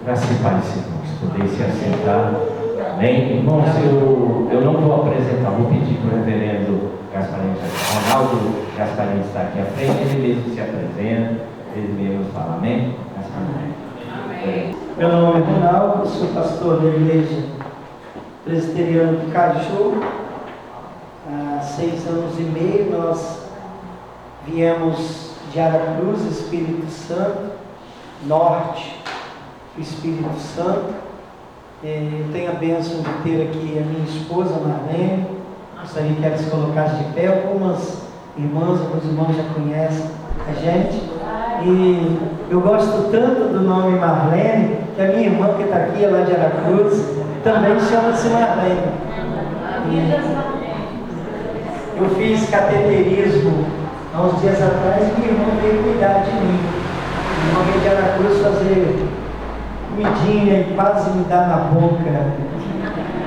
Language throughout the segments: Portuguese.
Graças e paz, irmãos, poder se assentar. Amém? Irmãos, eu não vou apresentar, vou pedir para o reverendo Gasparini, Ronaldo Gasparini está aqui à frente, ele mesmo se apresenta, ele mesmo fala, amém? Gasparini. Meu nome é Ronaldo, sou pastor da igreja presbiteriana do Caju. Há 6 anos e meio nós viemos de Aracruz, Espírito Santo, norte do Espírito Santo. Eu tenho a bênção de ter aqui a minha esposa, Marlene. Gostaria que ela se colocasse de pé. Algumas irmãs, alguns irmãos já conhecem a gente. E eu gosto tanto do nome Marlene, que a minha irmã que está aqui, lá de Aracruz, também chama-se Marlene. Eu fiz cateterismo há uns dias atrás e minha irmã veio cuidar de mim. Minha irmã veio de Aracruz fazer comidinha e quase me dá na boca.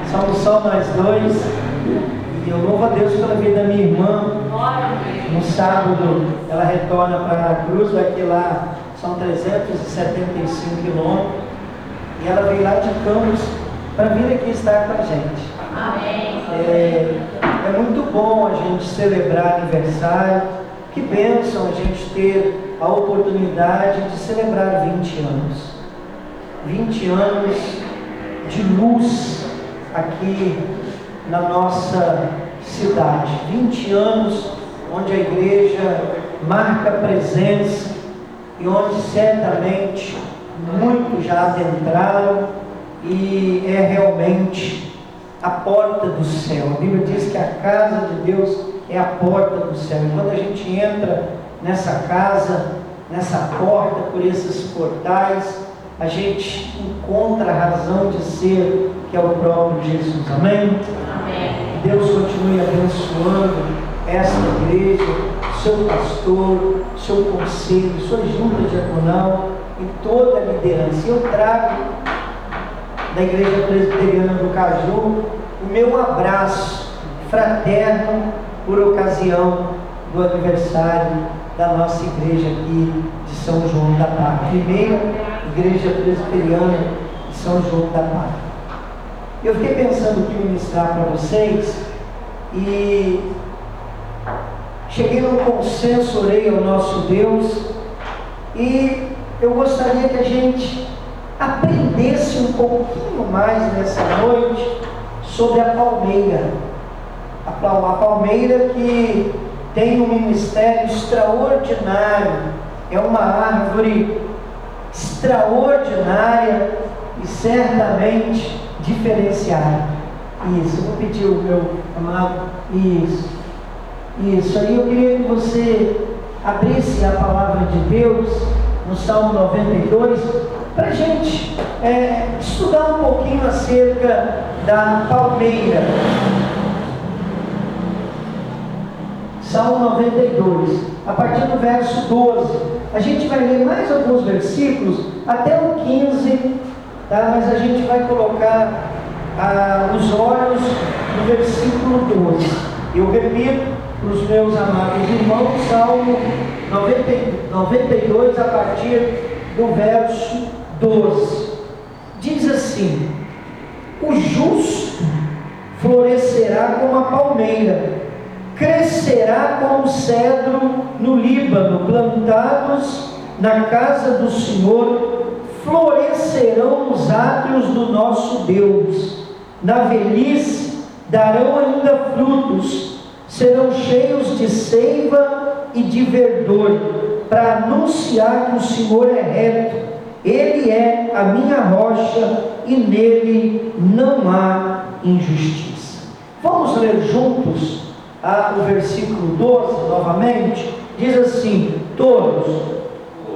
Somos só nós dois. E eu louvo a Deus pela vida da minha irmã. No sábado ela retorna para Aracruz, daqui lá são 375 quilômetros. E ela veio lá de Campos para vir aqui estar com a gente. Amém. É muito bom a gente celebrar aniversário. Que bênção a gente ter a oportunidade de celebrar 20 anos. 20 anos de luz aqui na nossa cidade. 20 anos onde a igreja marca presença e onde certamente muitos já adentraram e é realmente a porta do céu. A Bíblia diz que a casa de Deus é a porta do céu. E quando a gente entra nessa casa, nessa porta, por esses portais, a gente encontra a razão de ser, que é o próprio Jesus. Amém? Amém. Deus continue abençoando esta igreja, seu pastor, seu conselho, sua junta diaconal e toda a liderança. Eu trago da igreja presbiteriana do Caju o meu abraço fraterno por ocasião do aniversário da nossa igreja aqui de São João da Barra, primeira igreja presbiteriana de São João da Barra. Eu fiquei pensando que ministrar para vocês e cheguei num consenso, orei ao nosso Deus e eu gostaria que a gente aprendesse um pouquinho mais nessa noite sobre a palmeira. A palmeira que tem um ministério extraordinário, é uma árvore extraordinária e certamente diferenciada. Isso, eu vou pedir o meu amado, isso, aí eu queria que você abrisse a palavra de Deus no Salmo 92, para a gente estudar um pouquinho acerca da palmeira. Salmo 92, a partir do verso 12. A gente vai ler mais alguns versículos, até o 15, tá? Mas a gente vai colocar os olhos no versículo 12. Eu repito para os meus amados irmãos, Salmo 92, a partir do verso 12. Diz assim: o justo florescerá como a palmeira, crescerá como o cedro no Líbano, plantados na casa do Senhor, florescerão os átrios do nosso Deus. Na velhice darão ainda frutos, serão cheios de seiva e de verdor, para anunciar que o Senhor é reto. Ele é a minha rocha e nele não há injustiça. Vamos ler juntos o versículo 12 novamente. Diz assim: todos,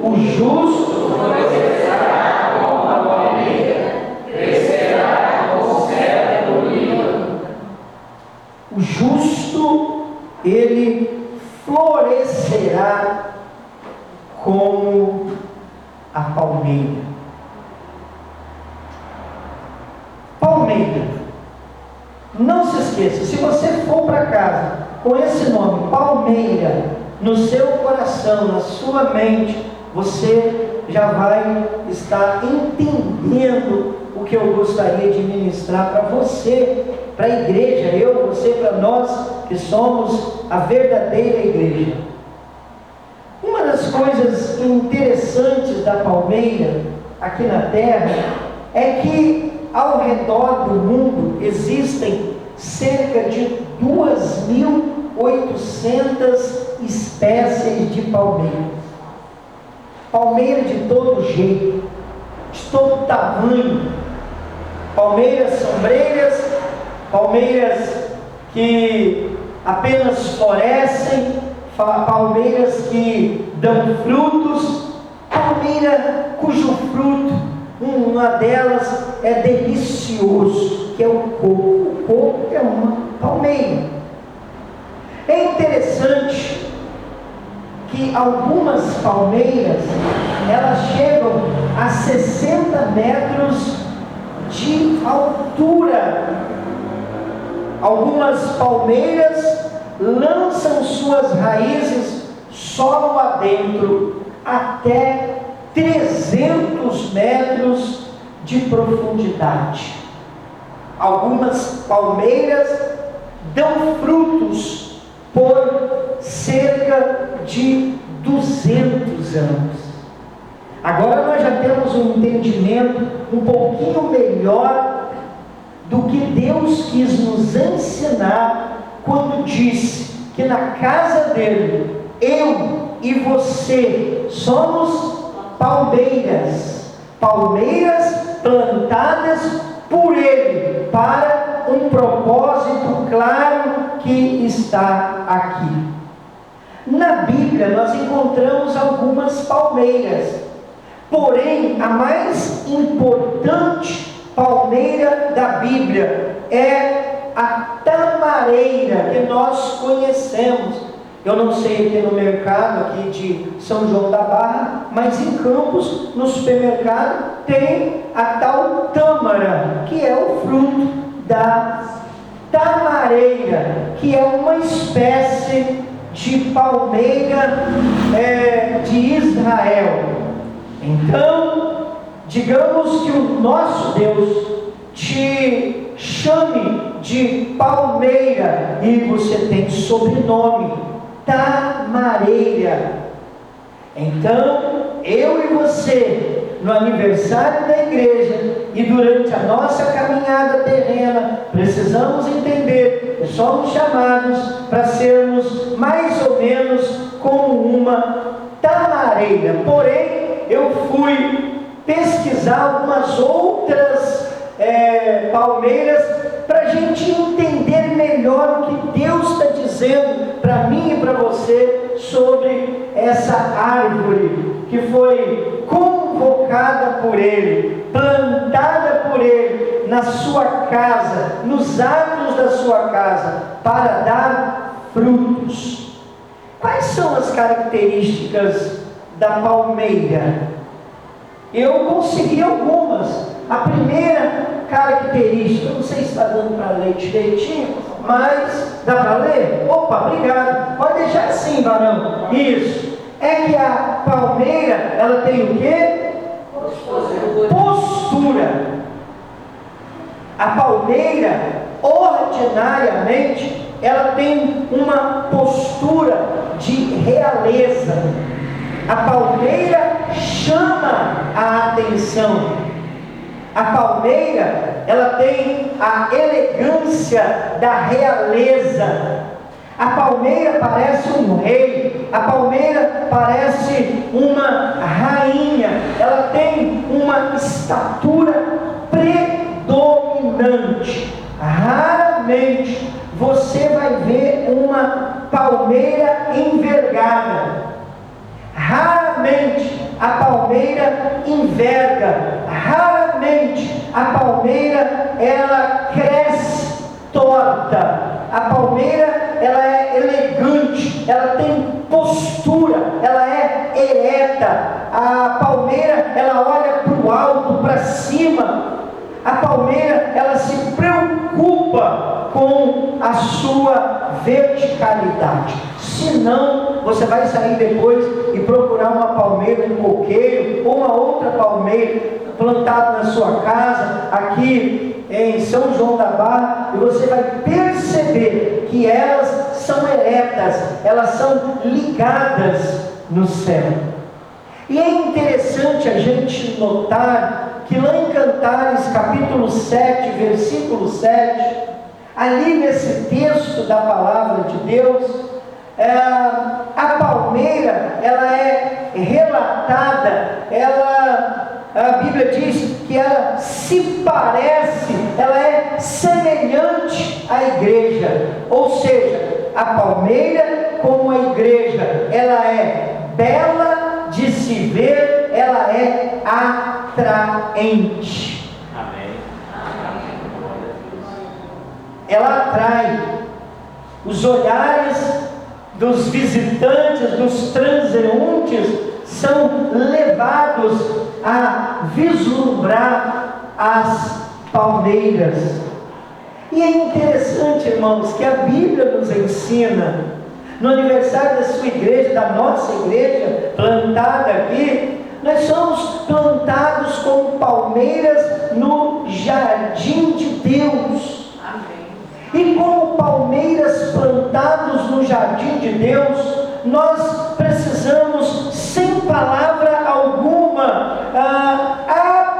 o justo florescerá como a palmeira, crescerá como o cedro no Líbano. O justo, ele florescerá como a palmeira. Palmeira. Não se esqueça, se você for para casa com esse nome, palmeira, no seu coração, na sua mente, você já vai estar entendendo o que eu gostaria de ministrar para você, para a igreja, você, para nós que somos a verdadeira igreja. Uma das coisas interessantes da palmeira aqui na terra é que ao redor do mundo existem cerca de 2.800 espécies de palmeiras. Palmeira de todo jeito, de todo tamanho. Palmeiras sombreiras, palmeiras que apenas florescem, palmeiras que dão frutos, palmeira cujo fruto, uma delas é delicioso, que é o coco. O coco é uma palmeira. É interessante que algumas palmeiras, elas chegam a 60 metros de altura. Algumas palmeiras lançam suas raízes solo adentro, até 300 metros de profundidade. Algumas palmeiras dão frutos por cerca de 200 anos. Agora nós já temos um entendimento um pouquinho melhor do que Deus quis nos ensinar quando disse que na casa dele, eu e você somos palmeiras, palmeiras plantadas por ele, para um propósito claro que está aqui. Na Bíblia nós encontramos algumas palmeiras, porém a mais importante palmeira da Bíblia é a tamareira que nós conhecemos. Eu não sei aqui no mercado aqui de São João da Barra, mas em Campos, no supermercado, tem a tal tâmara, que é o fruto da tamareira, que é uma espécie de palmeira de Israel. Então, digamos que o nosso Deus te chame de palmeira e você tem sobrenome tamareira. Então, eu e você, no aniversário da igreja e durante a nossa caminhada terrena, precisamos entender que somos chamados para sermos mais ou menos como uma tamareira. Porém, eu fui pesquisar algumas outras palmeiras para a gente entender melhor o que Deus está dizendo para mim e para você sobre essa árvore que foi convocada por Ele, plantada por Ele na sua casa, nos atos da sua casa, para dar frutos. Quais são as características da palmeira? Eu consegui algumas. A primeira característica, não sei se está dando para ler direitinho, mas dá para ler? Opa, obrigado. Pode deixar assim, varão. Isso. É que a palmeira, ela tem o quê? Postura. A palmeira, ordinariamente, ela tem uma postura de realeza. A palmeira chama a atenção. A palmeira, ela tem a elegância da realeza. A palmeira parece um rei. A palmeira parece uma rainha. Ela tem uma estatura predominante. Raramente você vai ver uma palmeira envergada. Raramente a palmeira enverga. Raramente a palmeira ela cresce torta. A palmeira ela é elegante, ela tem postura, ela é ereta. A palmeira ela olha para o alto, para cima. A palmeira, ela se preocupa com a sua verticalidade. Senão, você vai sair depois e procurar uma palmeira, um coqueiro, ou uma outra palmeira plantada na sua casa, aqui em São João da Barra, e você vai perceber que elas são eretas, elas são ligadas no céu. E é interessante a gente notar que lá em Cantares, capítulo 7, versículo 7, ali nesse texto da palavra de Deus, a palmeira, ela é relatada, a Bíblia diz que ela se parece, ela é semelhante à igreja, ou seja, a palmeira como a igreja, ela é bela de se ver, ela é atraente. Amém. Ela atrai os olhares dos visitantes, dos transeuntes, são levados a vislumbrar as palmeiras. E é interessante, irmãos, que a Bíblia nos ensina, no aniversário da sua igreja, da nossa igreja, plantada aqui, nós somos plantados como palmeiras no jardim de Deus. E como palmeiras plantados no jardim de Deus, nós precisamos, sem palavra alguma,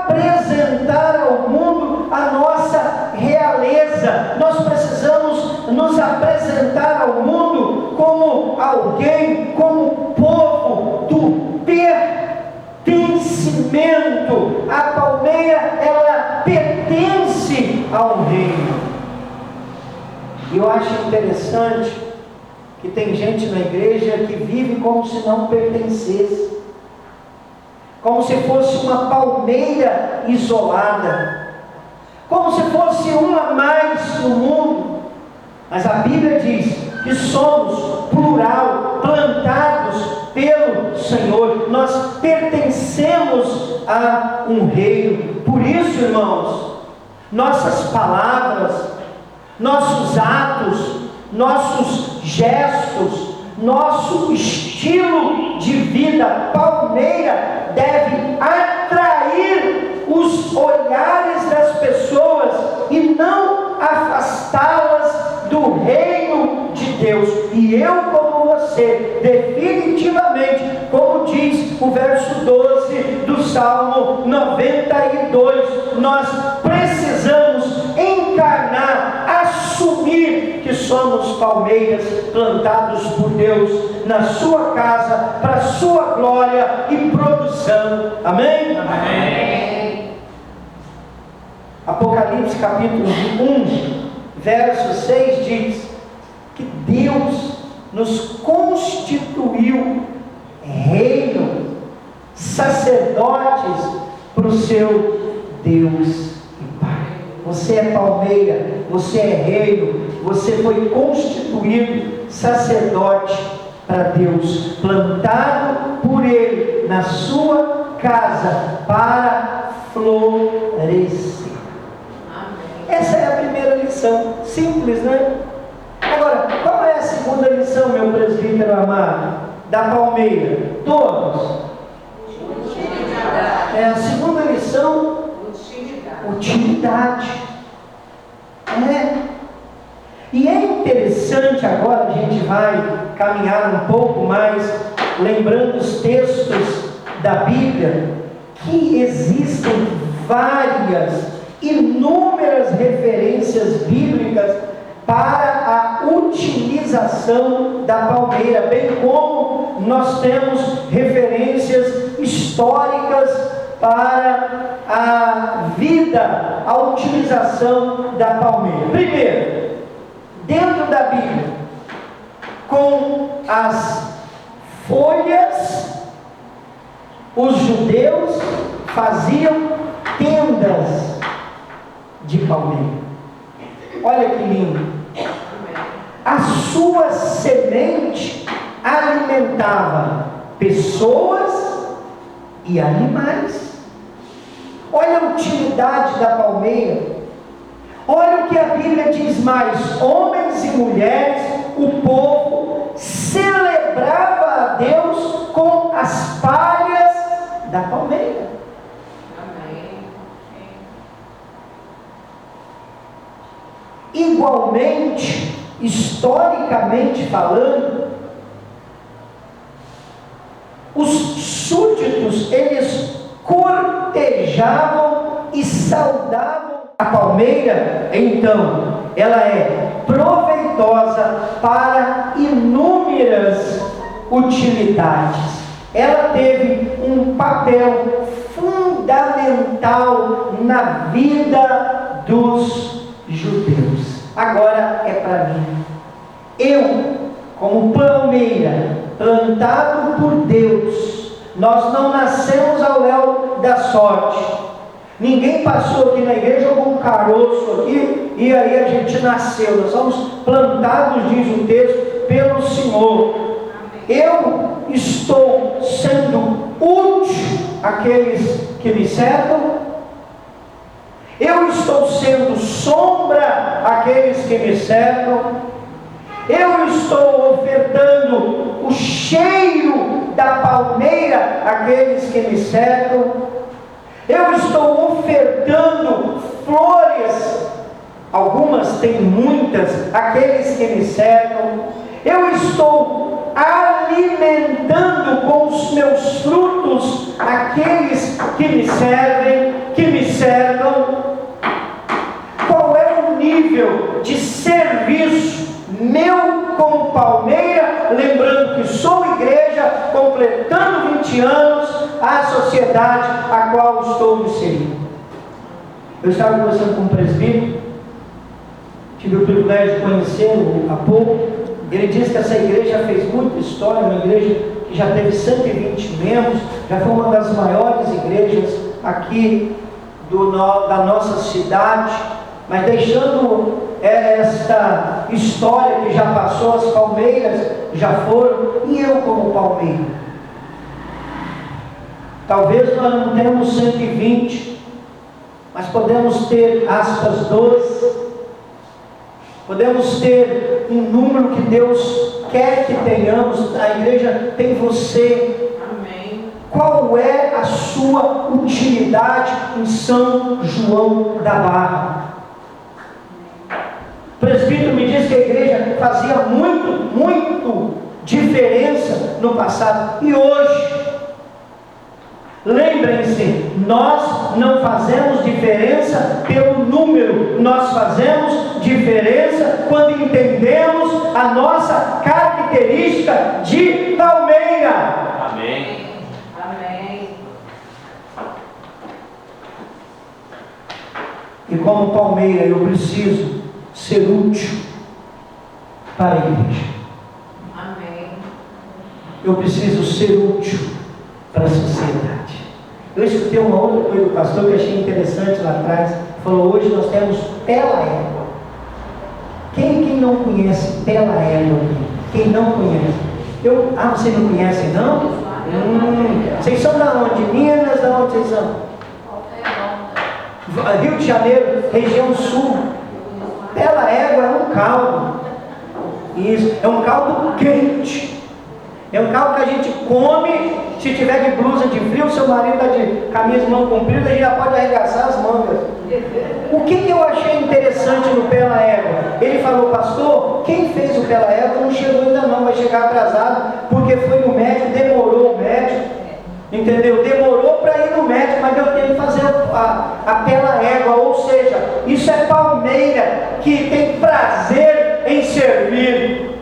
apresentar ao mundo a nossa realeza. Nós precisamos nos apresentar ao mundo como alguém, como povo do pertencimento. A palmeira, ela pertence ao reino. E eu acho interessante que tem gente na igreja que vive como se não pertencesse, como se fosse uma palmeira isolada, como se fosse uma a mais no mundo. Mas a Bíblia diz que somos plural, plantados pelo Senhor, nós pertencemos a um reino. Por isso, irmãos, nossas palavras, nossos atos, nossos gestos, nosso estilo de vida palmeira deve atrair os olhares das pessoas e não afastá-las do reino de Deus. E eu, como você, definitivamente, como diz o verso 12 do Salmo 92, nós precisamos encarnar, assumir que somos palmeiras plantados por Deus na sua casa, para a sua glória e produção. Amém? Amém. Apocalipse capítulo 1, verso 6 diz que Deus nos constituiu reino, sacerdotes para o seu Deus e Pai. Você é palmeira, você é reino, você foi constituído sacerdote para Deus, plantado por Ele na sua casa para florescer. Essa é a primeira lição, simples, né? Agora, qual é a segunda lição, meu presbítero amado, da palmeira? Todos. A segunda lição, utilidade. E é interessante, agora a gente vai caminhar um pouco mais, lembrando os textos da Bíblia, que existem inúmeras referências bíblicas para a utilização da palmeira, bem como nós temos referências históricas para a vida, a utilização da palmeira. Primeiro, dentro da Bíblia, com as folhas, os judeus faziam tendas de palmeira. Olha que lindo. A sua semente alimentava pessoas e animais. Olha a utilidade da palmeira. Olha o que a Bíblia diz mais: homens e mulheres, o povo celebrava a Deus com as palhas da palmeira. Amém. Igualmente, historicamente falando, os súditos, eles cortejavam e saudavam a palmeira. Então, ela é proveitosa para inúmeras utilidades. Ela teve um papel fundamental na vida dos judeus. Agora é para mim. Eu, como palmeira, plantado por Deus, nós não nascemos ao léu da sorte. Ninguém passou aqui na igreja, jogou um caroço aqui e aí a gente nasceu. Nós somos plantados, diz o texto, pelo Senhor. Eu estou sendo útil àqueles que me cercam. Eu estou sendo sombra àqueles que me cercam. Eu estou ofertando o cheiro da palmeira àqueles que me cercam. Eu estou ofertando flores, algumas têm muitas, àqueles que me cercam. Eu estou alimentando com os meus frutos aqueles que me servem, que me cercam. Qual é o nível de serviço meu como palmeira, lembrando que sou igreja, completando 20 anos, à sociedade a qual estou inserido? Eu estava conversando com um presbítero, tive o privilégio de conhecê-lo há pouco. Ele disse que essa igreja fez muita história, uma igreja que já teve 120 membros, já foi uma das maiores igrejas aqui da nossa cidade, mas deixando esta história que já passou, as palmeiras já foram, e eu como palmeira. Talvez nós não temos 120, mas podemos ter, aspas, 12, podemos ter um número que Deus quer que tenhamos. A igreja tem você. Amém. Qual é a sua utilidade em São João da Barra? O presbítero me disse que a igreja fazia muito diferença no passado. E hoje, lembrem-se, nós não fazemos diferença pelo número, nós fazemos diferença quando entendemos a nossa característica de palmeira. Amém. Amém. E como palmeira eu preciso ser útil para a igreja. Amém. Eu preciso ser útil para a sociedade. Eu escutei uma outra coisa do pastor que eu achei interessante lá atrás. Falou: hoje nós temos Pela Égua. Quem não conhece Pela Égua aqui? Quem não conhece? Vocês não conhecem, não? Vocês são da onde? Minas? Da onde vocês são? Rio de Janeiro, região sul. Pela Égua é um caldo. Isso, é um caldo quente. É um caldo que a gente come. Se tiver de blusa de frio, seu marido está de camisa de mão comprida, a gente já pode arregaçar as mangas. O que eu achei interessante no Pela Égua? Ele falou: pastor, quem fez o Pela Égua não chegou ainda não, vai chegar atrasado, porque foi no médico, demorou o médico, entendeu? Demorou para ir no médico, mas eu tenho que fazer a Pela Égua, ou seja, isso é palmeira que tem prazer em servir.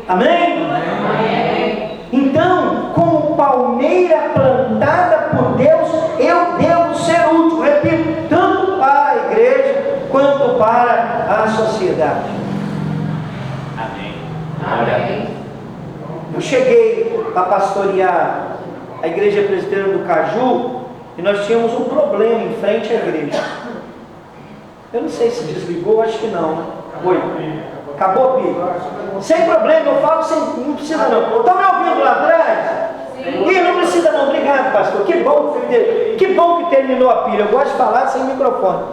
Amém? Amém. Então, como palmeira plantada por Deus, eu devo ser útil, repito, tanto para a igreja quanto para a sociedade. Amém. Amém. Eu cheguei para pastorear a igreja presbiteriana do Caju e nós tínhamos um problema em frente à igreja. Eu não sei se desligou, acho que não, né? Oi. Acabou, Pi? Sem problema, eu falo sem. Não precisa não. Estão me ouvindo lá atrás? Sim. E não precisa não, obrigado pastor, que bom que terminou a pilha, eu gosto de falar sem microfone.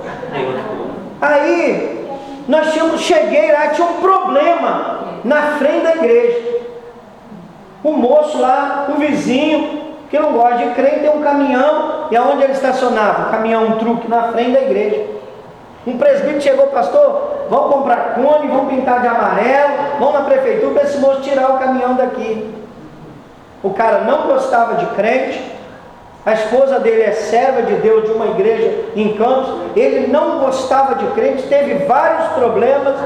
Aí, cheguei lá, tinha um problema na frente da igreja. O moço lá, um vizinho, que não gosta de crente, tem um caminhão, e aonde ele estacionava? Um caminhão, um truque na frente da igreja. Um presbítero chegou, pastor, vamos comprar cone, vamos pintar de amarelo, vamos na prefeitura para esse moço tirar o caminhão daqui. O cara não gostava de crente, a esposa dele é serva de Deus de uma igreja em Campos, ele não gostava de crente, teve vários problemas.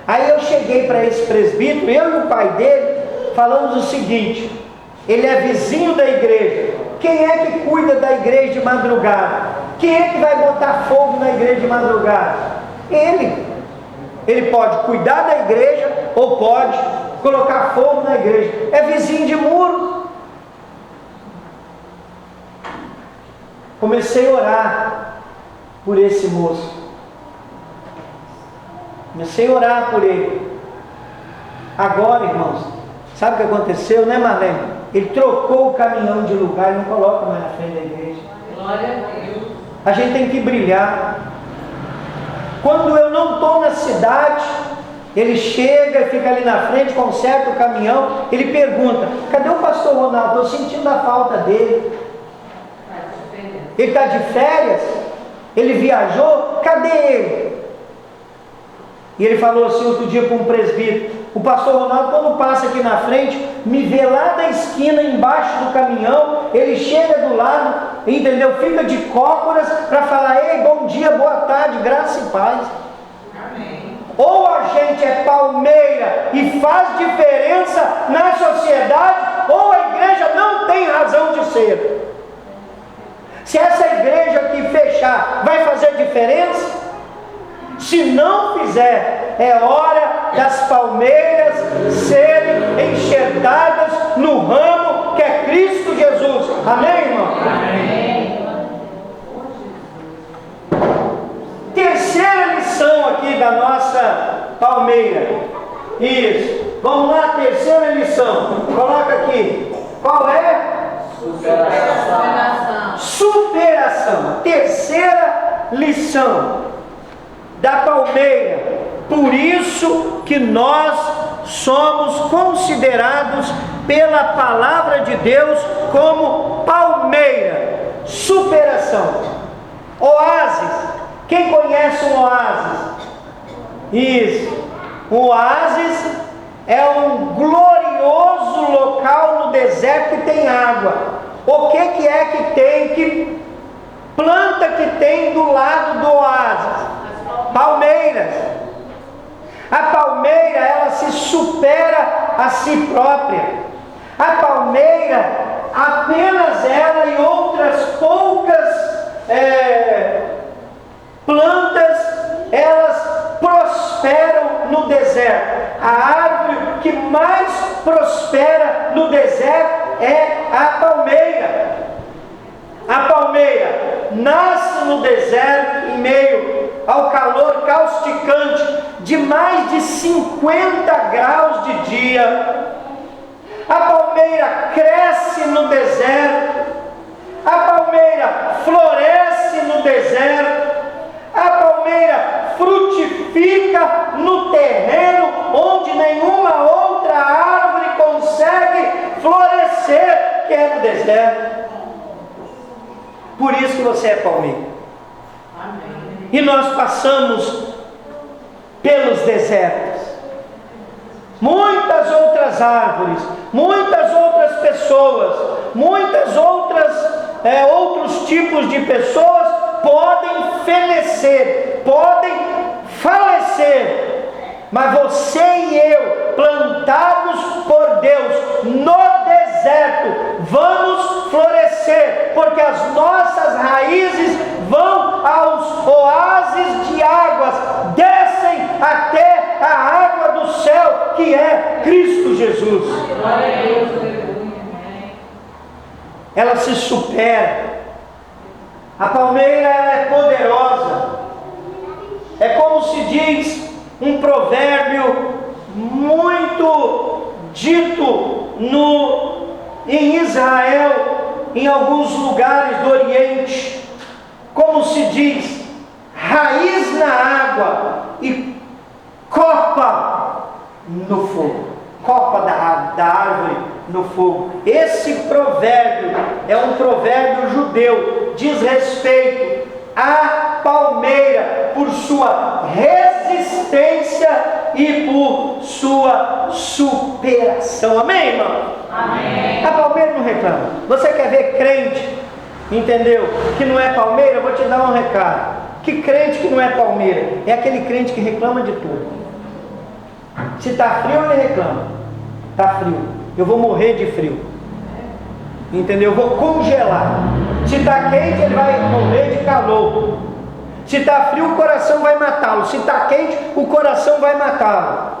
Aí eu cheguei para esse presbítero, eu e o pai dele, falamos o seguinte: ele é vizinho da igreja, quem é que cuida da igreja de madrugada? Quem é que vai botar fogo na igreja de madrugada? Ele pode cuidar da igreja ou pode colocar fogo na igreja, é vizinho de muro. Comecei a orar por esse moço, comecei a orar por ele. Agora, irmãos, sabe o que aconteceu, né, Marlene? Ele trocou o caminhão de lugar e não coloca mais na frente da igreja. Glória a Deus. A gente tem que brilhar. Quando eu não estou na cidade, ele chega e fica ali na frente, conserta o caminhão, ele pergunta: cadê o pastor Ronaldo? Estou sentindo a falta dele. Ele está de férias? Ele viajou? Cadê ele? E ele falou assim outro dia para um presbítero: o pastor Ronaldo, quando passa aqui na frente, me vê lá da esquina, embaixo do caminhão, ele chega do lado, entendeu? Fica de cócoras para falar: ei, bom dia, boa tarde, graça e paz. Amém. Ou a gente é palmeira e faz diferença na sociedade, ou a igreja não tem razão de ser. Se essa igreja aqui fechar, vai fazer diferença? Se não fizer, é hora das palmeiras serem enxertadas no ramo que é Cristo Jesus. Amém, irmão? Amém. Terceira lição aqui da nossa palmeira. Isso. Vamos lá, terceira lição. Coloca aqui. Qual é? Superação. Superação. Terceira lição da palmeira. Por isso que nós somos considerados pela palavra de Deus como palmeira. Superação. Oásis. Quem conhece um oásis? Isso. O oásis é um glorioso local no deserto que tem água. O que é que tem? Que planta que tem do lado do oásis? Palmeiras. A palmeira, ela se supera a si própria. A palmeira, apenas ela e outras poucas plantas, elas prosperam no deserto. A árvore que mais prospera no deserto é a palmeira. A palmeira nasce no deserto em meio ao calor causticante de mais de 50 graus de dia. A palmeira cresce no deserto. A palmeira floresce no deserto. A palmeira frutifica no terreno onde nenhuma outra árvore consegue florescer, que é no deserto. Por isso que você é palmeira. Amém. E nós passamos pelos desertos. Muitas outras árvores, muitas outras pessoas, muitas outros tipos de pessoas podem fenecer, podem falecer, mas você e eu, plantados por Deus no deserto, vamos florescer, porque as nossas raízes vão aos oásis de águas, descem até a água do céu, que é Cristo Jesus. Glória a Deus. Ela se supera. A palmeira é poderosa. É como se diz um provérbio muito dito no em Israel, em alguns lugares do Oriente, como se diz, raiz na água e copa no fogo. Copa da árvore no fogo. Esse provérbio é um provérbio judeu, diz respeito à palmeira por sua resistência e por sua superação. Amém, irmão? Amém. A palmeira não reclama. Você quer ver crente, entendeu? Que não é palmeira, eu vou te dar um recado. Que crente que não é palmeira? É aquele crente que reclama de tudo. Se está frio, ele reclama. Está frio, eu vou morrer de frio. Entendeu? Eu vou congelar. Se está quente, ele vai morrer de calor. Se está frio, o coração vai matá-lo. Se está quente, o coração vai matá-lo.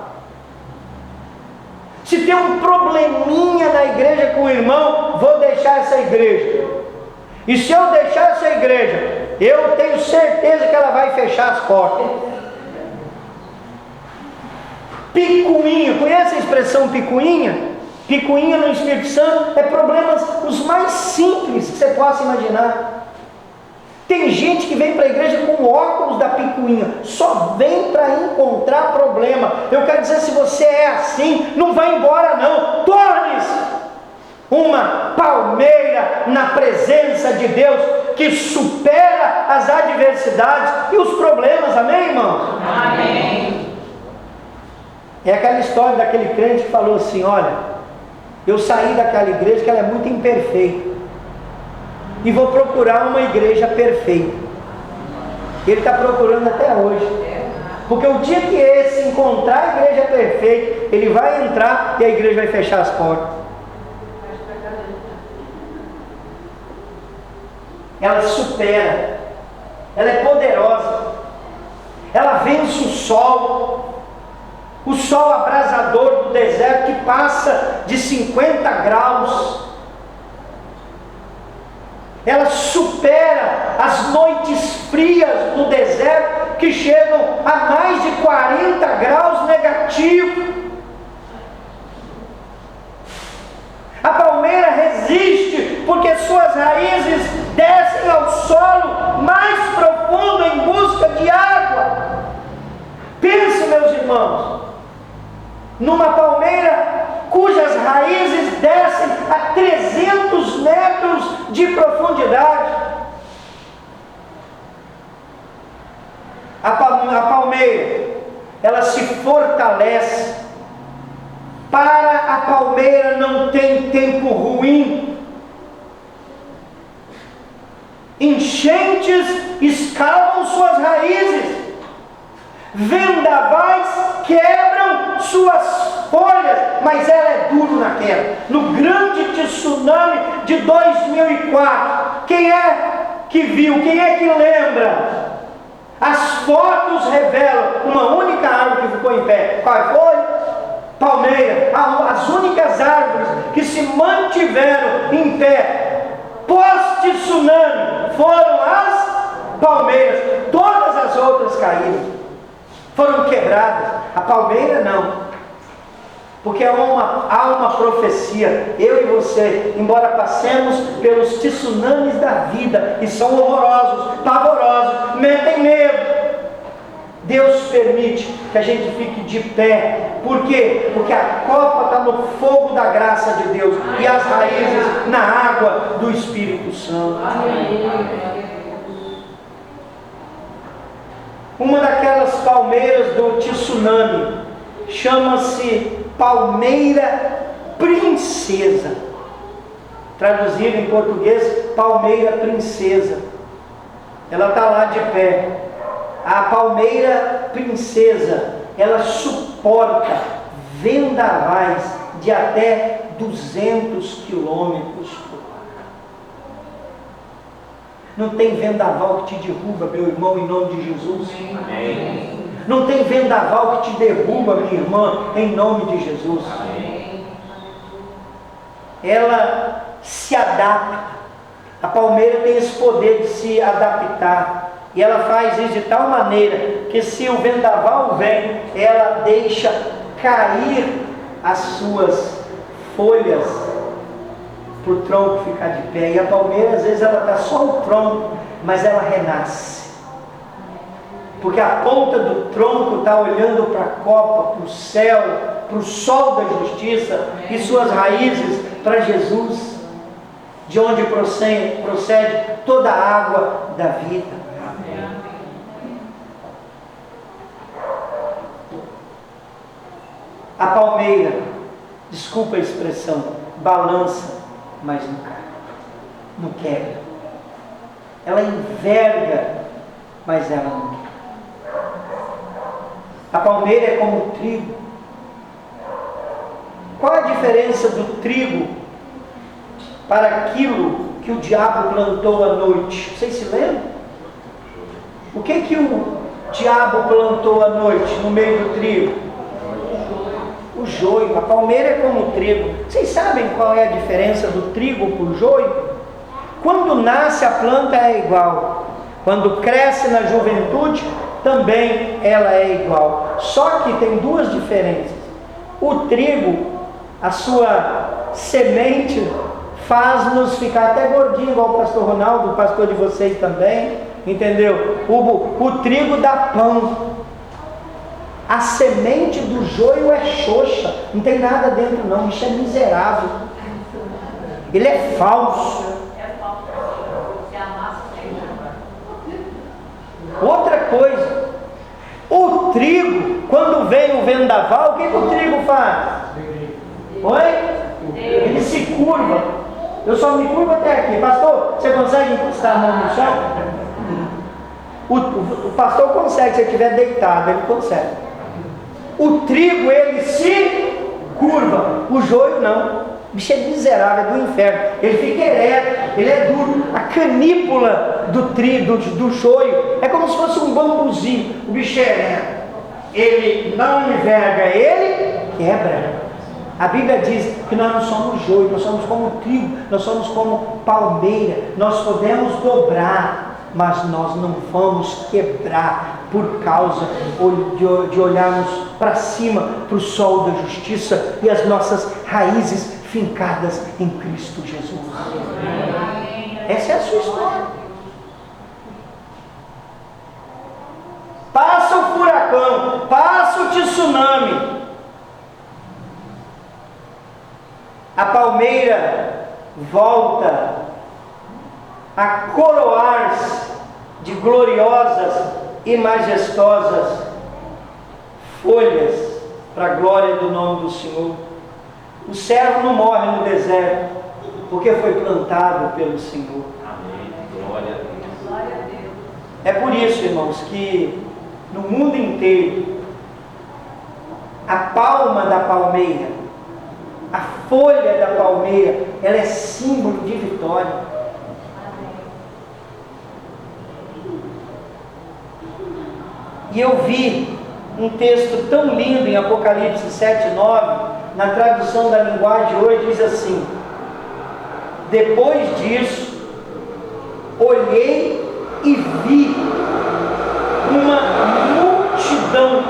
Se tem um probleminha na igreja com o irmão, vou deixar essa igreja. E se eu deixar essa igreja, eu tenho certeza que ela vai fechar as portas. Picuinha, conhece a expressão picuinha? Picuinha no Espírito Santo é problemas os mais simples que você possa imaginar. Tem gente que vem para a igreja com óculos da picuinha, só vem para encontrar problema. Eu quero dizer, se você é assim, não vai embora não, torne-se uma palmeira na presença de Deus, que supera as adversidades e os problemas, amém, irmão? Amém. É aquela história daquele crente que falou assim: olha, eu saí daquela igreja que ela é muito imperfeita e vou procurar uma igreja perfeita. Ele está procurando até hoje, porque o dia que esse encontrar a igreja perfeita, ele vai entrar e a igreja vai fechar as portas. Ela supera, ela é poderosa, ela vence o sol abrasador do deserto que passa de 50 graus. Ela supera as noites frias do deserto que chegam a mais de 40 graus negativos. A palmeira resiste porque suas raízes descem ao solo mais profundo em busca de água. Pense, meus irmãos, numa palmeira cujas raízes descem a 300 metros de profundidade. A palmeira, ela se fortalece. Para a palmeira não tem tempo ruim. Enchentes escavam suas raízes. Vendavais quebram suas folhas, mas ela é duro na queda. No grande tsunami de 2004, quem é que viu, quem é que lembra? As fotos revelam uma única árvore que ficou em pé. Qual foi? Palmeira. As únicas árvores que se mantiveram em pé pós-tsunami foram as palmeiras. Todas as outras caíram, foram quebradas. A palmeira não, porque há uma profecia. Eu e você, embora passemos pelos tsunamis da vida, e são horrorosos, pavorosos, metem medo, Deus permite que a gente fique de pé. Por quê? Porque a copa está no fogo da graça de Deus e as raízes na água do Espírito Santo. Uma daquelas palmeiras do tsunami chama-se palmeira princesa. Traduzido em português, palmeira princesa. Ela está lá de pé. A palmeira princesa, ela suporta vendavais de até 200 quilômetros por hora. Não tem vendaval que te derruba, meu irmão, em nome de Jesus. Amém. Não tem vendaval que te derruba, minha irmã, em nome de Jesus. Amém. Ela se adapta. A palmeira tem esse poder de se adaptar. E ela faz isso de tal maneira que, se o vendaval vem, ela deixa cair as suas folhas para o tronco ficar de pé. E a palmeira, às vezes, ela está só o tronco, mas ela renasce. Porque a ponta do tronco está olhando para a copa, para o céu, para o sol da justiça, e suas raízes para Jesus, de onde procede toda a água da vida. A palmeira, desculpa a expressão, balança, mas não cai, não quebra. Ela enverga, mas ela não quebra. A palmeira é como o trigo. Qual a diferença do trigo para aquilo que o diabo plantou à noite? Vocês se lembram? O que o diabo plantou à noite no meio do trigo? O joio. A palmeira é como o trigo. Vocês sabem qual é a diferença do trigo para o joio? Quando nasce a planta é igual. Quando cresce na juventude, também ela é igual. Só que tem duas diferenças. O trigo, a sua semente, faz-nos ficar até gordinho, igual o pastor Ronaldo, o pastor de vocês também, entendeu? O trigo dá pão. A semente do joio é xoxa, não tem nada dentro não, isso é miserável. Ele é falso. Outra coisa, o trigo, quando vem o vendaval, o que o trigo faz? Oi? Ele se curva. Eu só me curvo até aqui. Pastor, você consegue encostar a mão no chão? O pastor consegue, se ele estiver deitado, ele consegue. O trigo, ele se curva. O joio não. O bicho é miserável, é do inferno. Ele fica ereto, ele é duro. A canícula do trigo, do joio, é como se fosse um bambuzinho. O bicho é ereto. Ele não enverga, ele quebra. A Bíblia diz que nós não somos joio, nós somos como trigo, nós somos como palmeira. Nós podemos dobrar, mas nós não vamos quebrar por causa de olharmos para cima, para o sol da justiça e as nossas raízes fincadas em Cristo Jesus. Essa é a sua história. Passa o furacão, passa o tsunami. A palmeira volta a coroar-se de gloriosas e majestosas folhas para a glória do nome do Senhor. O servo não morre no deserto, porque foi plantado pelo Senhor. Amém. Glória a Deus. Glória a Deus. É por isso, irmãos, que no mundo inteiro, a palma da palmeira, a folha da palmeira, ela é símbolo de vitória. E eu vi um texto tão lindo em Apocalipse 7:9, na tradução da linguagem hoje, diz assim: depois disso, olhei e vi uma multidão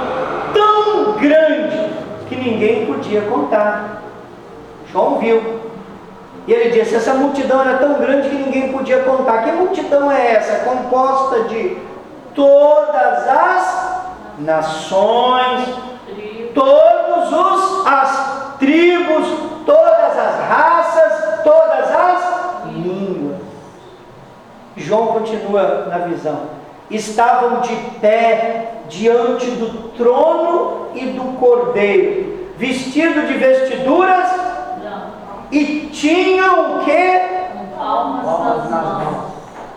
tão grande que ninguém podia contar. João viu. E ele disse: essa multidão era tão grande que ninguém podia contar. Que multidão é essa? Composta de todas as nações, todas as tribos, todas as raças, todas as línguas. João continua na visão. Estavam de pé diante do trono e do cordeiro, vestido de vestiduras e tinham o que? Palmas nas mãos.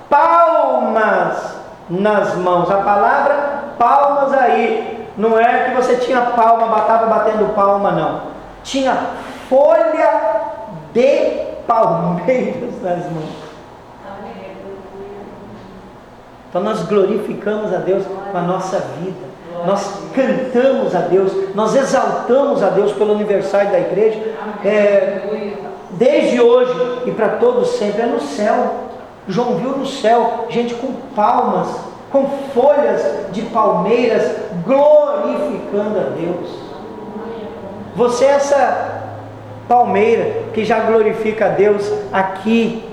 Palmas nas mãos. A palavra palmas aí não é que você tinha palma, estava batendo palma, não. Tinha folha de palmeiras nas mãos. Então nós glorificamos a Deus com a nossa vida. Nós cantamos a Deus, nós exaltamos a Deus pelo aniversário da igreja, desde hoje e para todos sempre. É no céu. João viu no céu gente com palmas, com folhas de palmeiras, glorificando a Deus. Você é palmeira, que já glorifica a Deus aqui,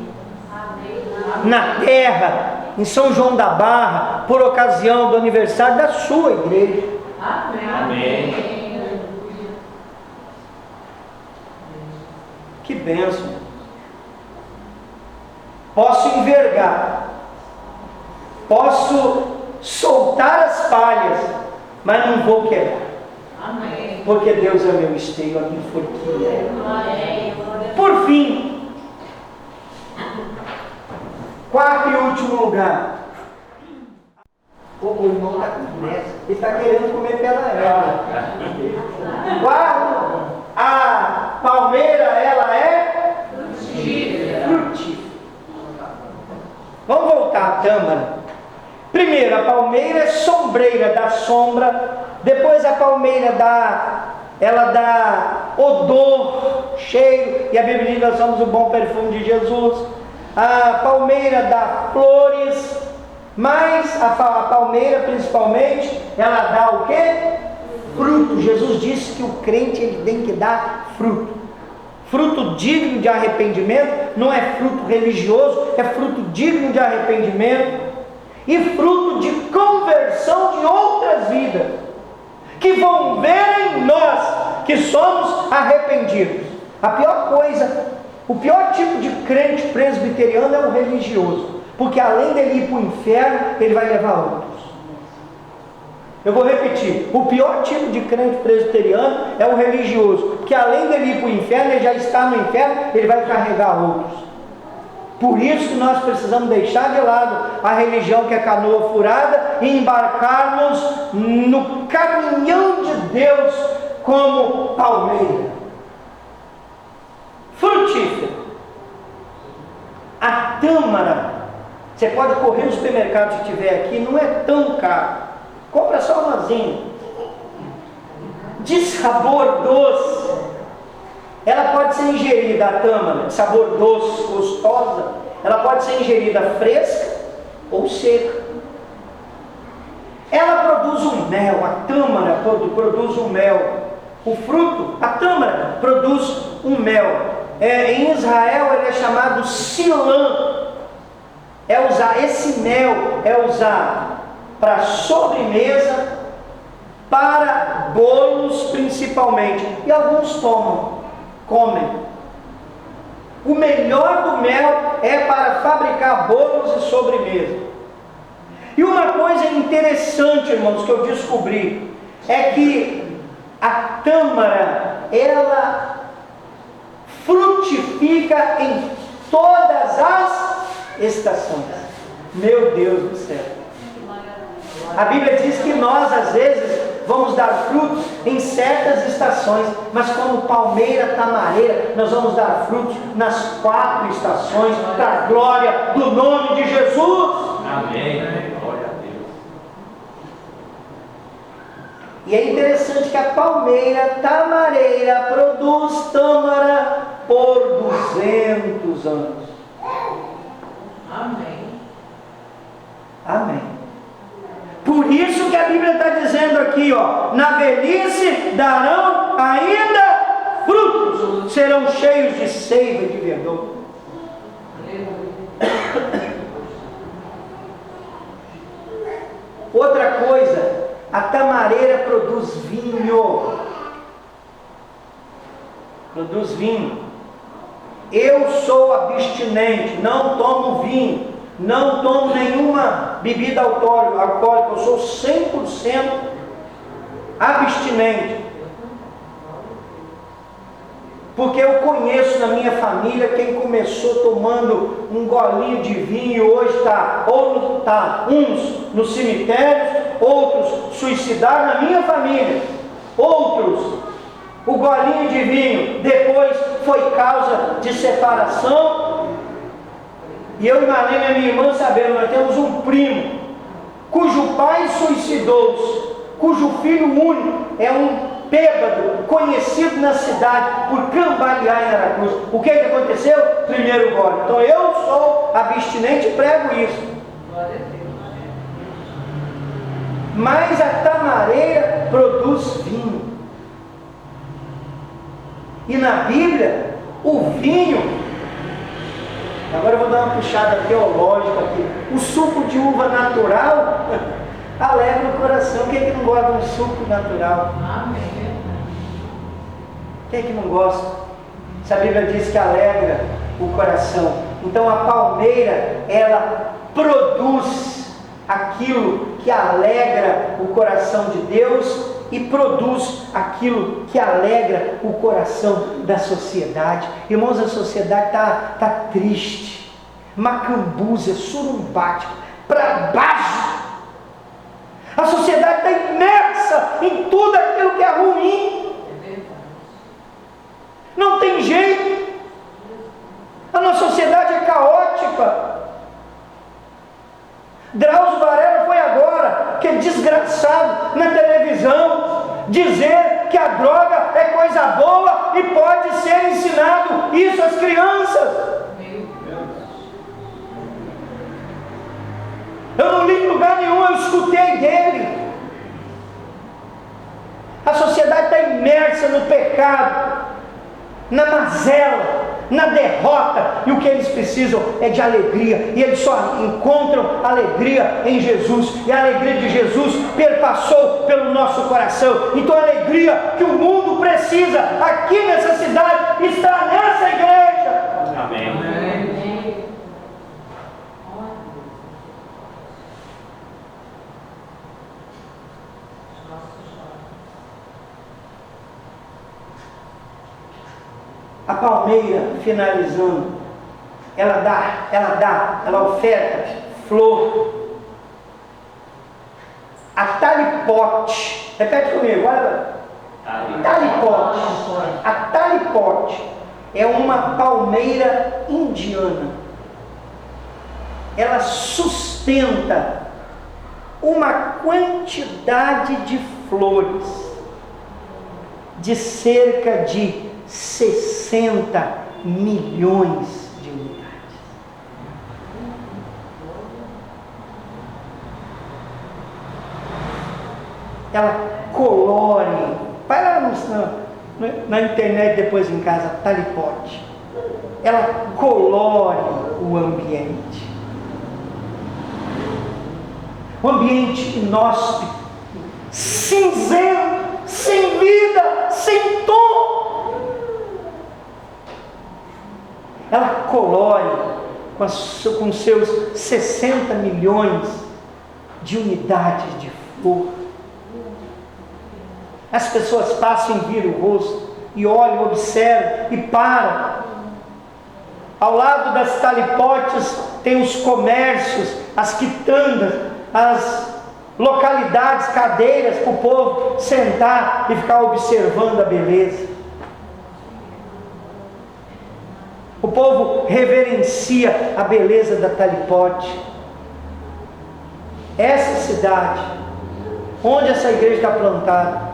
na terra, em São João da Barra, por ocasião do aniversário da sua igreja. Amém. Que bênção. Posso envergar, posso soltar as palhas, mas não vou quebrar. Amém. Porque Deus é meu esteio, a minha forquilha. Por fim, quarto e último lugar. O irmão está com pressa, ele está querendo comer pela ela. Quarto, a palmeira, ela é frutífera. Vamos voltar à tâmara. Primeiro, a palmeira é sombreira, dá sombra. Depois a palmeira ela dá odor, cheiro, e a Bíblia diz que nós somos o bom perfume de Jesus. A palmeira dá flores, mas a palmeira principalmente, ela dá o quê? Fruto. Jesus disse que o crente ele tem que dar fruto. Fruto digno de arrependimento, não é fruto religioso, é fruto digno de arrependimento e fruto de conversão de outras vidas, que vão ver em nós que somos arrependidos. A pior coisa, o pior tipo de crente presbiteriano é o religioso, porque além dele ir para o inferno, ele vai levar outros. Eu vou repetir, o pior tipo de crente presbiteriano é o religioso, porque além dele ir para o inferno, ele já está no inferno, ele vai carregar outros. Por isso nós precisamos deixar de lado a religião que é canoa furada e embarcarmos no caminhão de Deus como palmeira. Frutífera. A tâmara, você pode correr no supermercado se tiver aqui, não é tão caro. Compra só umazinha. De sabor doce. Ela pode ser ingerida, a tâmara, de sabor doce, gostosa. Ela pode ser ingerida fresca ou seca. Ela produz um mel, a tâmara produz um mel. O fruto, a tâmara, produz um mel. Em Israel ele é chamado silã. Esse mel é usado para sobremesa, para bolos principalmente. E alguns comem. O melhor do mel é para fabricar bolos e sobremesa. E uma coisa interessante, irmãos, que eu descobri, é que a tâmara, ela frutifica em todas as estações. Meu Deus do céu. A Bíblia diz que nós, às vezes, vamos dar frutos em certas estações, mas como palmeira, tamareira, nós vamos dar frutos nas 4 estações, para a glória do nome de Jesus. Amém. Glória a Deus. E é interessante que a palmeira, tamareira, produz tâmara por 200 anos. Amém. Amém. Por isso que a Bíblia está dizendo aqui, na velhice darão ainda frutos, serão cheios de seiva e de verdor. Outra coisa, a tamareira produz vinho. Produz vinho. Eu sou abstinente, não tomo vinho. Não tomo nenhuma bebida alcoólica, eu sou 100% abstinente. Porque eu conheço na minha família quem começou tomando um golinho de vinho, hoje está uns no cemitério, outros suicidados na minha família, outros, o golinho de vinho depois foi causa de separação. E eu e Marlene, a minha irmã, sabemos, nós temos um primo, cujo pai suicidou-se, cujo filho único é um bêbado, conhecido na cidade por cambalear em Aracruz. O que aconteceu? Primeiro gole. Então eu sou abstinente e prego isso. Mas a tamareira produz vinho. E na Bíblia, o vinho, agora eu vou dar uma puxada teológica aqui, o suco de uva natural alegra o coração. Quem é que não gosta de um suco natural? Amém. Quem é que não gosta? Se a Bíblia diz que alegra o coração. Então a palmeira, ela produz aquilo que alegra o coração de Deus e produz aquilo que alegra o coração da sociedade. Irmãos, a sociedade está triste, macambuza, surumbática, para baixo. A sociedade está imersa em tudo aquilo que é ruim. Não tem jeito. A nossa sociedade é caótica. Drauzio Varela foi agora, que é desgraçado, na televisão, dizer que a droga é coisa boa e pode ser ensinado isso às crianças. Eu não li em lugar nenhum, eu escutei dele. A sociedade está imersa no pecado, na mazela, na derrota, e o que eles precisam é de alegria, e eles só encontram alegria em Jesus, e a alegria de Jesus perpassou pelo nosso coração. Então a alegria que o mundo precisa aqui nessa cidade está nessa igreja. Amém. A palmeira, finalizando, ela oferta flor. A talipote, repete comigo, olha. Talipote. A talipote é uma palmeira indiana. Ela sustenta uma quantidade de flores de cerca de 60 milhões de unidades. Ela colore, vai lá na internet depois em casa, talipote. Ela colore o ambiente. Um ambiente inóspito, cinzento, sem vida, sem tom. Ela colore com seus 60 milhões de unidades de flor. As pessoas passam e viram o rosto, e olham, observam e param. Ao lado das talipotes tem os comércios, as quitandas, as localidades, cadeiras para o povo sentar e ficar observando a beleza. O povo reverencia a beleza da talipote. Essa cidade, onde essa igreja está plantada,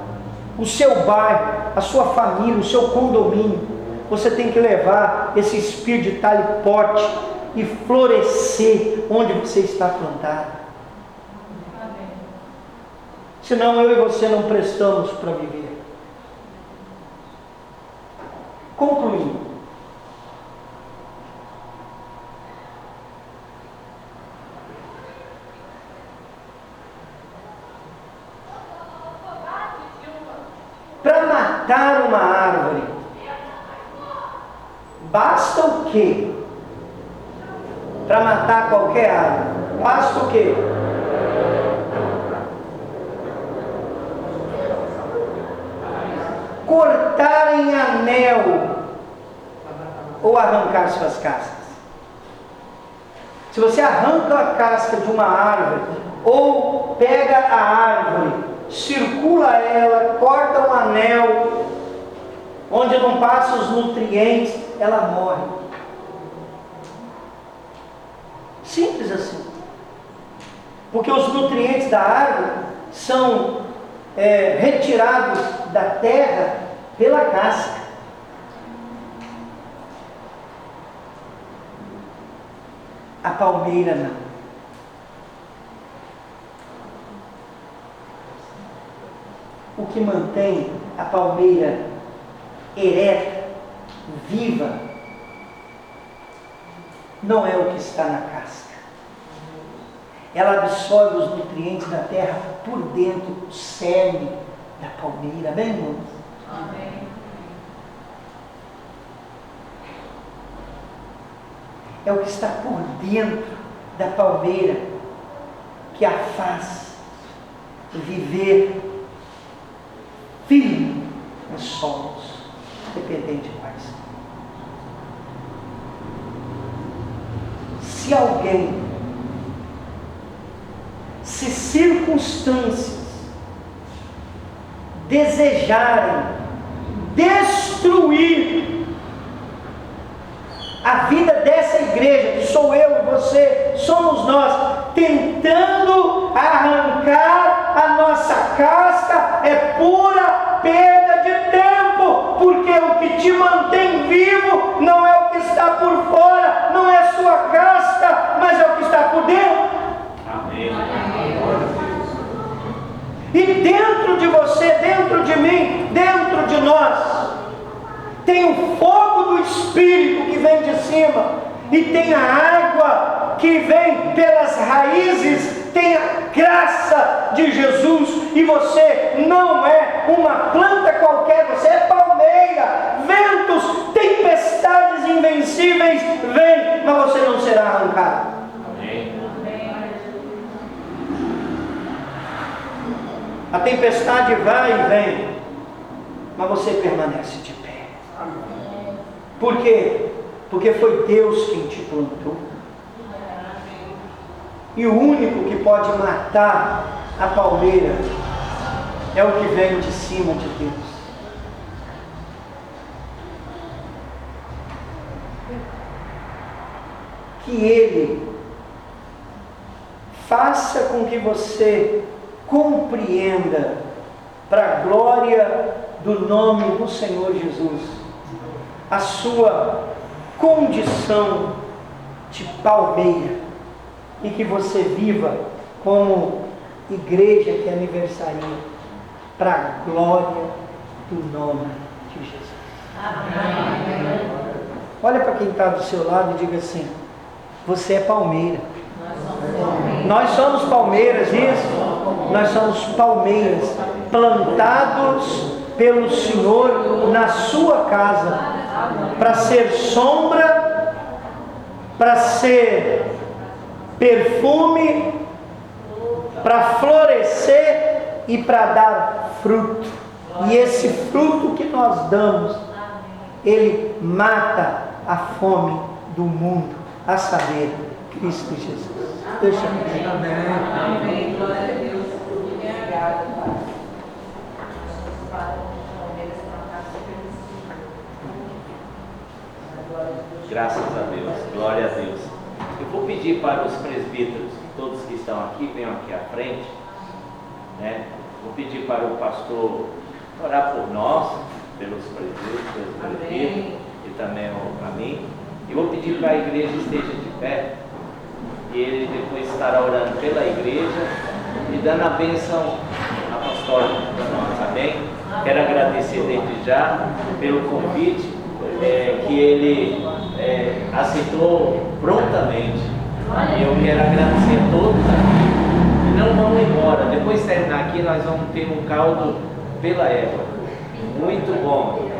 o seu bairro, a sua família, o seu condomínio, você tem que levar esse espírito de talipote e florescer onde você está plantado. Senão eu e você não prestamos para viver. Concluindo, para matar uma árvore, basta o quê? Para matar qualquer árvore, basta o quê? Cortar em anel ou arrancar suas cascas. Se você arranca a casca de uma árvore ou pega a árvore, circula ela, corta um anel onde não passam os nutrientes, ela morre. Simples assim. Porque os nutrientes da árvore são retirados da terra pela casca. A palmeira não. O que mantém a palmeira ereta viva não é o que está na casca. Ela absorve os nutrientes da terra por dentro, o cerne da palmeira. Amém, irmãos? Amém. É o que está por dentro da palmeira que a faz viver firme nos solos, dependente de quais. Se alguém, se circunstâncias desejarem destruir a vida dessa igreja, que sou eu e você, somos nós, tentando arrancar a nossa casca, é pura perda de tempo, porque o que te mantém vivo não é o que está por fora, não é a sua casca, mas é o que está por dentro. Amém. E dentro de você, dentro de mim, dentro de nós, tem o fogo do Espírito que vem de cima, e tem a água que vem pelas raízes, tem a graça de Jesus, e você não é uma planta qualquer, você é palmeira. Ventos, tempestades invencíveis vêm, mas você não será arrancado. Amém. A tempestade vai e vem, mas você permanece de pé. Por quê? Porque foi Deus quem te plantou. E o único que pode matar a palmeira é o que vem de cima de Deus. Que Ele faça com que você compreenda, para a glória do nome do Senhor Jesus, a sua condição de palmeira, e que você viva como igreja que aniversaria, para a glória do nome de Jesus. Amém. Olha para quem está do seu lado e diga assim: você é palmeira. Nós somos palmeiras, isso? Nós somos palmeiras, plantados pelo Senhor na sua casa, para ser sombra, para ser perfume, para florescer e para dar fruto. E esse fruto que nós damos, ele mata a fome do mundo, a saber, Cristo Jesus. Deixa eu ver. Amém. Glória a Deus. Obrigada, Pai. Graças a Deus, glória a Deus. Eu vou pedir para os presbíteros, todos que estão aqui, venham aqui à frente, né? Vou pedir para o pastor orar por nós, pelos presbíteros, e também para mim. E vou pedir para a igreja esteja de pé, e ele depois estará orando pela igreja e dando a bênção apostólica para nós, amém? Quero agradecer desde já pelo convite que ele aceitou prontamente. E eu quero agradecer a todos aqui. E não vamos embora. Depois de terminar aqui, nós vamos ter um caldo pela égua. Muito bom.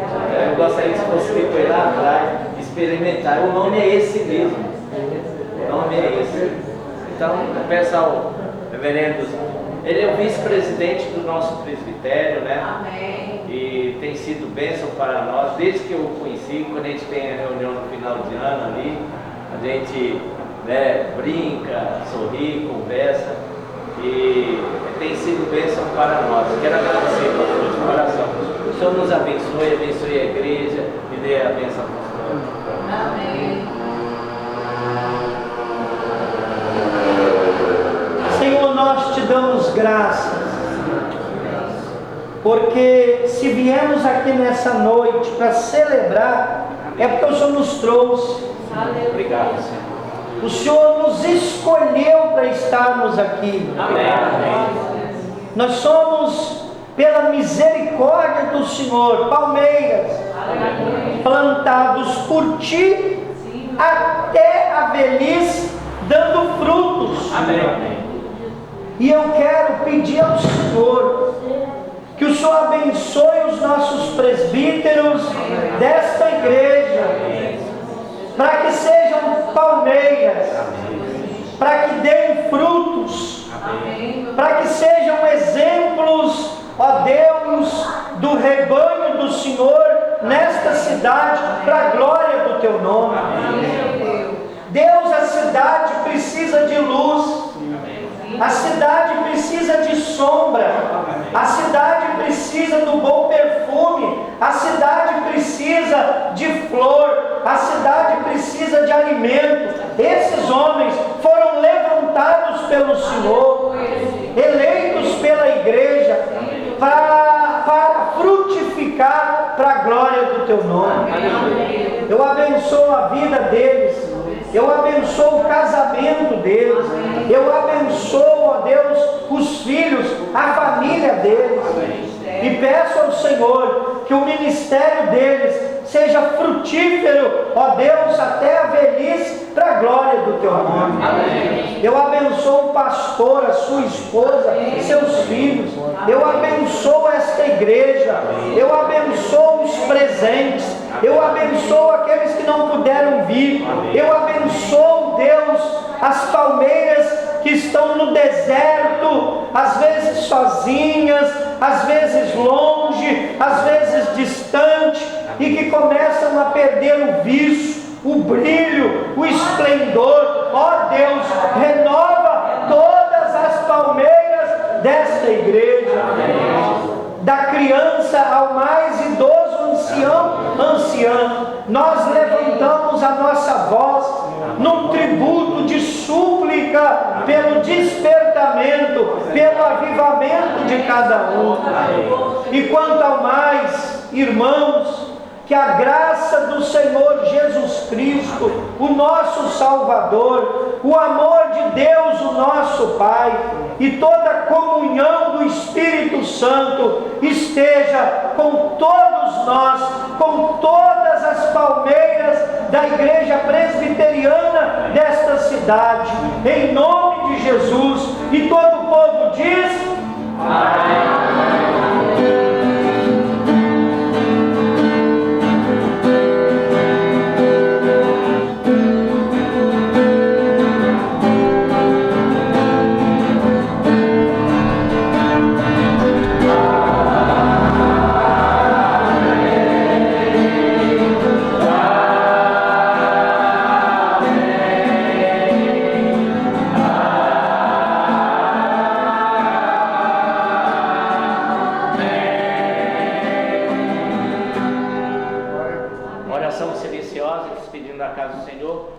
Eu gostaria que você foi lá atrás experimentar. O nome é esse mesmo. O nome é esse. Então, eu peço ao reverendo, ele é o vice-presidente do nosso presbitério, né? Amém. E tem sido bênção para nós, desde que eu o conheci. Quando a gente tem a reunião no final de ano ali, a gente brinca, sorri, conversa, e tem sido bênção para nós. Quero agradecer, pastor, de coração. O Senhor nos abençoe a igreja e dê a bênção apostólica. Amém. Senhor, nós te damos graças, porque se viemos aqui nessa noite para celebrar, é porque o Senhor nos trouxe. Obrigado, Senhor. O Senhor nos escolheu para estarmos aqui. Amém. Nós somos, pela misericórdia do Senhor, palmeiras, plantados por Ti até a velhice, dando frutos. Amém. E eu quero pedir ao Senhor que o Senhor abençoe os nossos presbíteros desta igreja, para que sejam palmeiras, para que deem frutos, para que sejam exemplos, ó Deus, do rebanho do Senhor nesta cidade, para a glória do Teu nome. Deus, a cidade precisa de luz, a cidade precisa de sombra, a cidade precisa do bom perfume, a cidade precisa de flor, a cidade precisa de alimento. Esses homens foram levantados pelo Senhor, eleitos pela igreja, para frutificar para a glória do Teu nome. Eu abençoo a vida deles, eu abençoo o casamento deles, eu abençoo, ó Deus, os filhos, a família deles, e peço ao Senhor que o ministério deles seja frutífero, ó Deus, até a velhice, para a glória do Teu nome. Eu abençoo o pastor, a sua esposa, seus filhos, eu abençoo esta igreja, eu abençoo os presentes, eu abençoo aqueles que não puderam vir, eu abençoo, Deus, as palmeiras que estão no deserto, às vezes sozinhas, às vezes longe, às vezes distante, e que começam a perder o vício, o brilho, o esplendor. Ó Deus, renova todas as palmeiras desta igreja, da criança ao mais idoso, ancião. Nós levantamos a nossa voz num tributo de súplica pelo despertamento, pelo avivamento de cada um. E quanto ao mais, irmãos, que a graça do Senhor Jesus Cristo, o nosso Salvador, o amor de Deus, o nosso Pai, e toda a comunhão do Espírito Santo esteja com todos nós, com todas as palmeiras da Igreja Presbiteriana desta cidade, em nome de Jesus. E todo o povo diz: amém.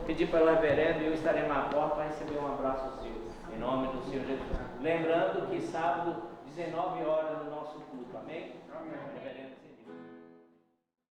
Pedir para o reverendo e eu estaremos na porta para receber um abraço seu, em nome do Senhor Jesus. Lembrando que sábado, 19 horas, no nosso culto.